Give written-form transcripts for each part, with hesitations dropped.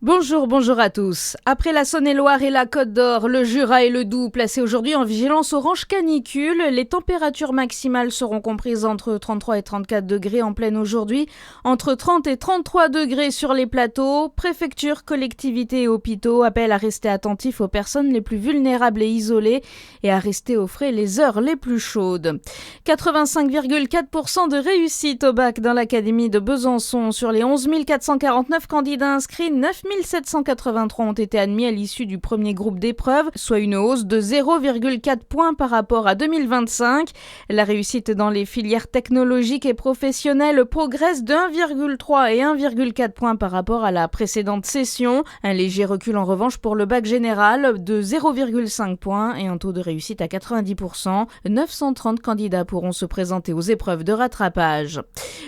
Bonjour à tous. Après la Saône-et-Loire et la Côte d'Or, le Jura et le Doubs placés aujourd'hui en vigilance orange canicule. Les températures maximales seront comprises entre 33 et 34 degrés en pleine aujourd'hui, entre 30 et 33 degrés sur les plateaux. Préfectures, collectivités et hôpitaux appellent à rester attentifs aux personnes les plus vulnérables et isolées et à rester au frais les heures les plus chaudes. 85,4% de réussite au bac dans l'académie de Besançon. Sur les 11 449 candidats inscrits, 9 783 ont été admis à l'issue du premier groupe d'épreuves, soit une hausse de 0,4 points par rapport à 2025. La réussite dans les filières technologiques et professionnelles progresse de 1,3 et 1,4 points par rapport à la précédente session. Un léger recul en revanche pour le bac général de 0,5 points et un taux de réussite à 90%. 930 candidats pourront se présenter aux épreuves de rattrapage.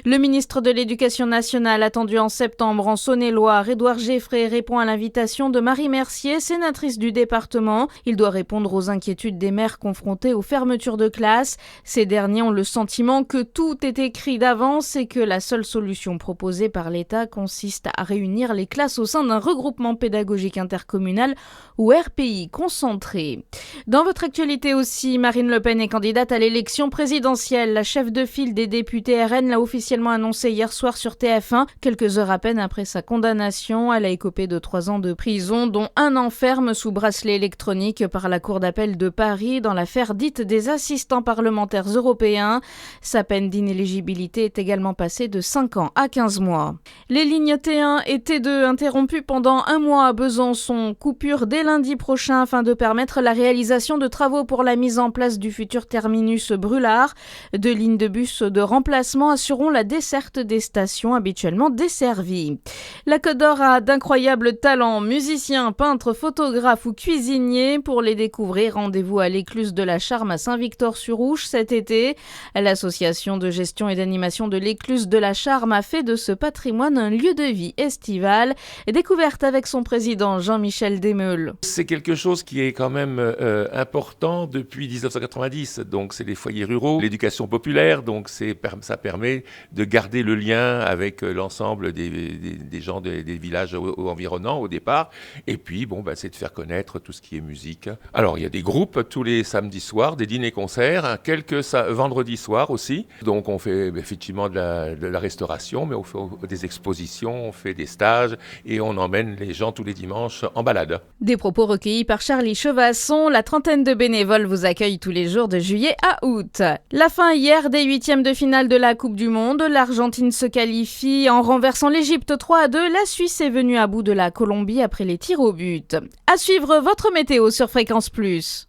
Le ministre de l'Éducation nationale attendu en septembre en Saône-et-Loire, Édouard Geffray, répond à l'invitation de Marie Mercier, sénatrice du département. Il doit répondre aux inquiétudes des mères confrontées aux fermetures de classes. Ces derniers ont le sentiment que tout est écrit d'avance et que la seule solution proposée par l'État consiste à réunir les classes au sein d'un regroupement pédagogique intercommunal ou RPI concentré. Dans votre actualité aussi, Marine Le Pen est candidate à l'élection présidentielle. La chef de file des députés RN l'a officiellement annoncé hier soir sur TF1, quelques heures à peine après sa condamnation. Elle a écopé de 3 ans de prison, dont 1 an ferme sous bracelet électronique par la Cour d'appel de Paris dans l'affaire dite des assistants parlementaires européens. Sa peine d'inéligibilité est également passée de 5 ans à 15 mois. Les lignes T1 et T2 interrompues pendant 1 mois à Besançon. Coupure dès lundi prochain afin de permettre la réalisation de travaux pour la mise en place du futur terminus Brûlard. 2 lignes de bus de remplacement assureront la desserte des stations habituellement desservies. La Côte d'Or a d'incroyables talents, musiciens, peintres, photographes ou cuisiniers. Pour les découvrir, rendez-vous à l'écluse de la Charme à Saint-Victor-sur-Ouche cet été. L'association de gestion et d'animation de l'écluse de la Charme a fait de ce patrimoine un lieu de vie estival. Découverte avec son président Jean-Michel Desmeules. C'est quelque chose qui est quand même important depuis 1990. Donc c'est les foyers ruraux, l'éducation populaire. Donc ça permet de garder le lien avec l'ensemble des gens des villages environnants au départ. Et puis, c'est de faire connaître tout ce qui est musique. Alors, il y a des groupes tous les samedis soirs, des dîners-concerts, quelques vendredis soirs aussi. Donc, on fait effectivement de la restauration, mais on fait des expositions, on fait des stages et on emmène les gens tous les dimanches en balade. Des propos recueillis par Charlie Chevasson. La trentaine de bénévoles vous accueille tous les jours de juillet à août. La fin hier des 8e de finale de la Coupe du Monde. L'Argentine se qualifie en renversant l'Égypte 3-2. La Suisse est venue à bout de la Colombie après les tirs au but. À suivre votre météo sur Fréquence Plus.